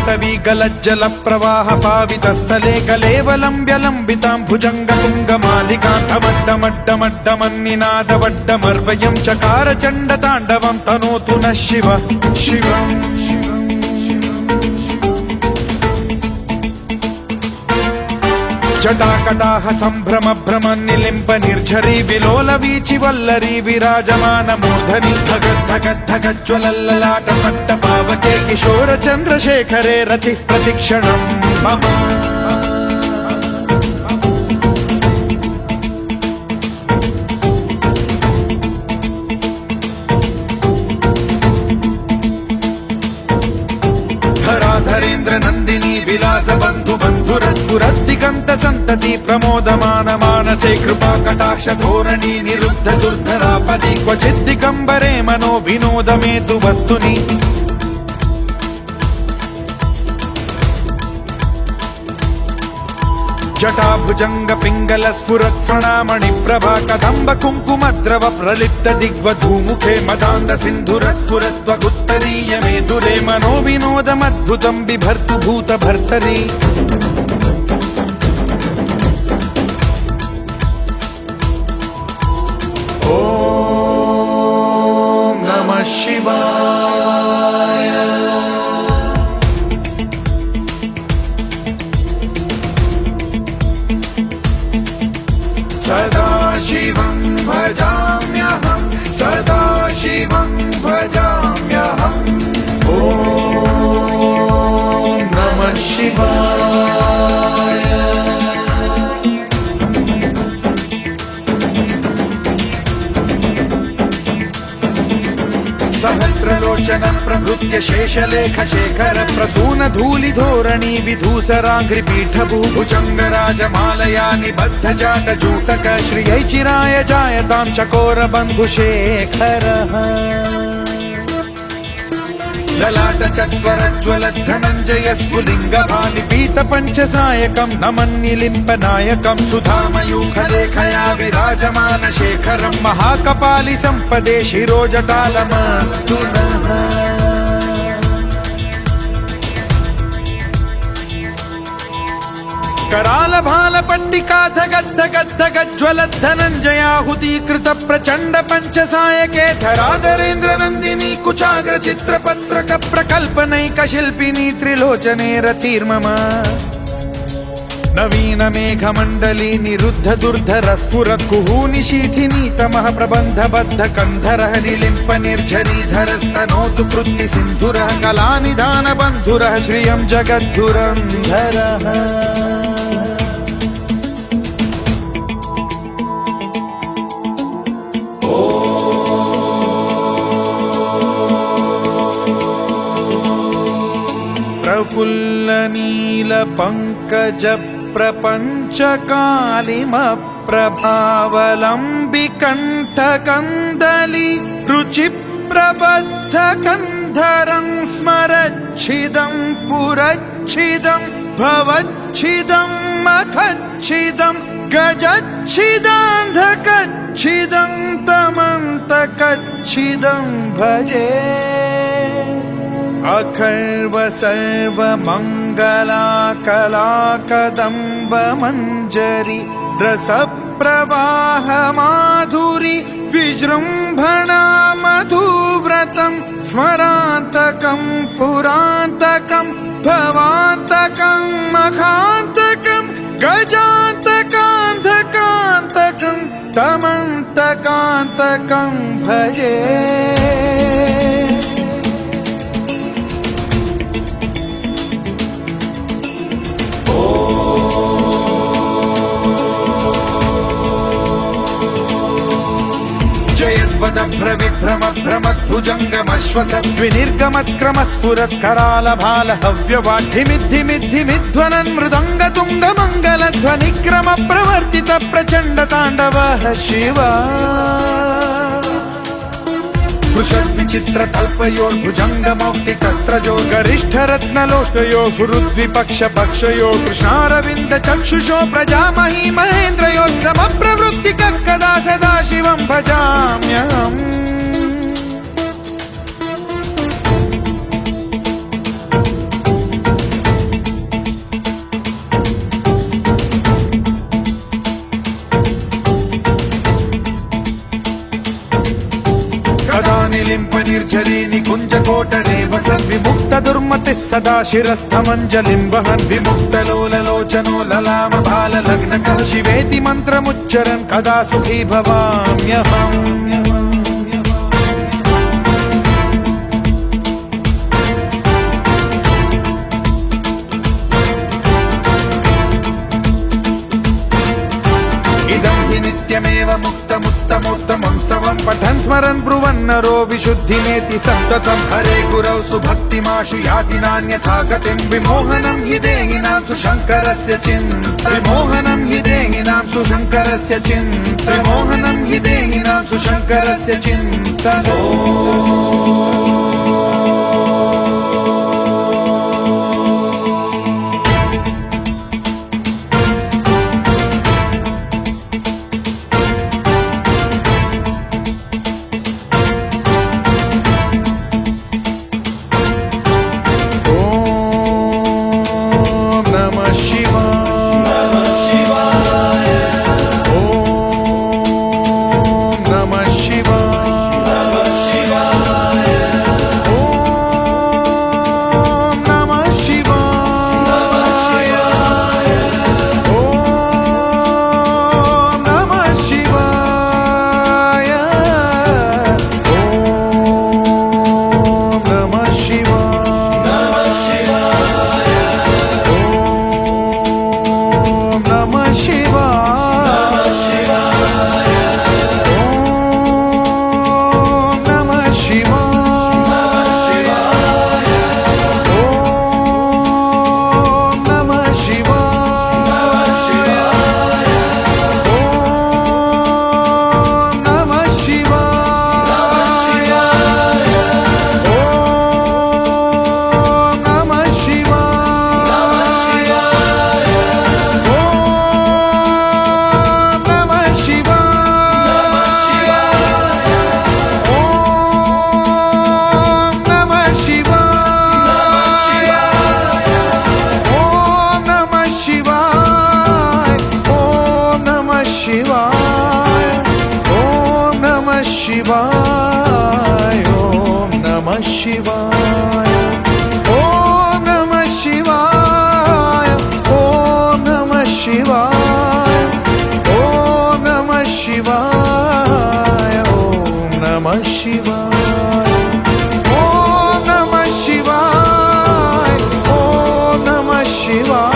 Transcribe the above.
ताटवी गलज्जल प्रवाह पावितस्थले कलेवलम्ब्यलम्बितां भुजङ्गतुङ्गमालिकान्तमड्डमड्डमड्डमन्निनादवड्डमर्वयं चकार चण्डताण्डवं तनोतु नः शिवः शिवम् जटाकटाह सम्भ्रम भ्रम निलिम्ब निर्झरी विलोल वीचि वल्लरी विराजमान मूर्धनि धगद्धगद्धगज्ज्वलल्ललाट पट्ट पावके किशोर चन्द्रशेखरे रति प्रतिक्षणं मम धराधरेन्द्र नन्दिनी विलास बन्धु बन्धुरस्फुरद्दिगन्त सन्तति प्रमोदमान मानसे कृपा कटाक्ष धोरणी निरुद्ध दुर्धरापदि क्वचिद्दिगम्बरे मनो विनोदमेतु वस्तुनि जटाभुजंग पिंगल स्फुरत् फणामणि प्रभा कदम्ब कुङ्कुमद्रव प्रलिप्त दिग्वधूमुखे मदान्ध सिन्धुर स्फुरत्वगुत्तरीय मेदुरे मनो विनोदमद्भुतं बिभर्तु भूत भर्तरि ॐ नमः शिवाय सदा शिवं भजाम्यहं सदा शिवं भजाम्यहम् ॐ नमः शिवाय सहस्रलोचन प्रभृत्य शेषलेख शेखर प्रसून धूलि धोरणी विधूसराङ्घ्रि पीठभूभुजङ्ग राजमालया निबद्ध जाट जूटक श्रियै चिराय जायतां चकोर बन्धुशेखरः ललाट चत्वरज्वल धनञ्जय स्फुलिङ्ग भानिपीत पञ्चसायकं नमन्निलिम्ब नायकं सुधामयूखलेखया विराजमान शेखरं महाकपालि सम्पदे शिरोजटालमस्तु नः कराल भाल पंडिका धगद्धगद्धगज्ज्वलद्धनञ्जयाहुतीकृत प्रचण्ड पञ्चसायके धराधरेन्द्र नन्दिनी कुचाग्र चित्रपत्रक प्रकल्पनैक शिल्पिनी त्रिलोचने रतिर्मम नवीन मेघमण्डली निरुद्ध दुर्धर स्फुरत् कुहूनिशीथिनी तमः प्रबन्धबद्ध कन्धरः निलिम्प निर्झरीधरस्तनोतु कृत्ति सिन्धुरः कलानिधान बन्धुरः श्रियं जगद्धुरन्धरः प्रफुल्ल नील पंकज प्रपंच कालिम प्रभावलंबि कंठ कंदली रुचि प्रबद्ध कंधरं स्मरच्छिदं पुरच्छिदं भवच्छिदं मखच्छिदं गजच्छिदान्धकच्छिदं तमन्तकच्छिदं भजे अखर्व सर्व मंगला कला कदम्ब मंजरी रस प्रवाह माधुरी विजृंभणा मधुव्रतं स्मरान्तकं पुरान्तकं भवान्तकं मखान्तकं गजान्तकान्धकान्तकं तमन्तकान्तकं भजे भ्रविभ्रम भ्रमद्भुजङ्गमश्वसद्विनिर्गमत्क्रम स्फुरत् कराल भाल हव्यवाढ्धिमिद्धिमिद्धिमिध्वनन् मृदङ्ग तुङ्ग मङ्गलध्वनिक्रम प्रवर्तित प्रचण्ड ताण्डवः शिवा स्पृशद्विचित्र कल्पयोर्भुजङ्गमौक्तिकत्रजो गरिष्ठ रत्नलोष्टयो फुरुद्विपक्ष पक्षयो कृष्णारविन्द चक्षुषो प्रजामही महेन्द्रयो समप्रवृत्ति कदा सदा शिवं भजाम्यहम् कोटरेव सद्विमुक्त दुर्मतिः सदा शिरस्थमञ्जलिं वहन् विमुक्तलोललोचनो ललाम बाललग्नकः शिवेति मन्त्रमुच्चरन् कदा सुखी भवाम्यहम् नित्यमेव मुक्तमुत्तमोत्तमं स्तवं पठन् स्मरन् ब्रुवन्नरो विशुद्धिमेति सन्ततं हरे गुरौ सुभक्तिमाशु याति नान्यथा गतिं विमोहनं हि देहिनां सुशङ्करस्य चिन्ता विमोहनं हि देहिनां सुशङ्करस्य चिन्ता विमोहनं हि देहिनां सुशङ्करस्य चिन्ता शिवाय ओम नमः शिवाय ओम नमः शिवाय ओम नमः शिवाय ओम नमः शिवाय ओम नमः शिवाय ओम नमः शिवाय ओम नमः शिवाय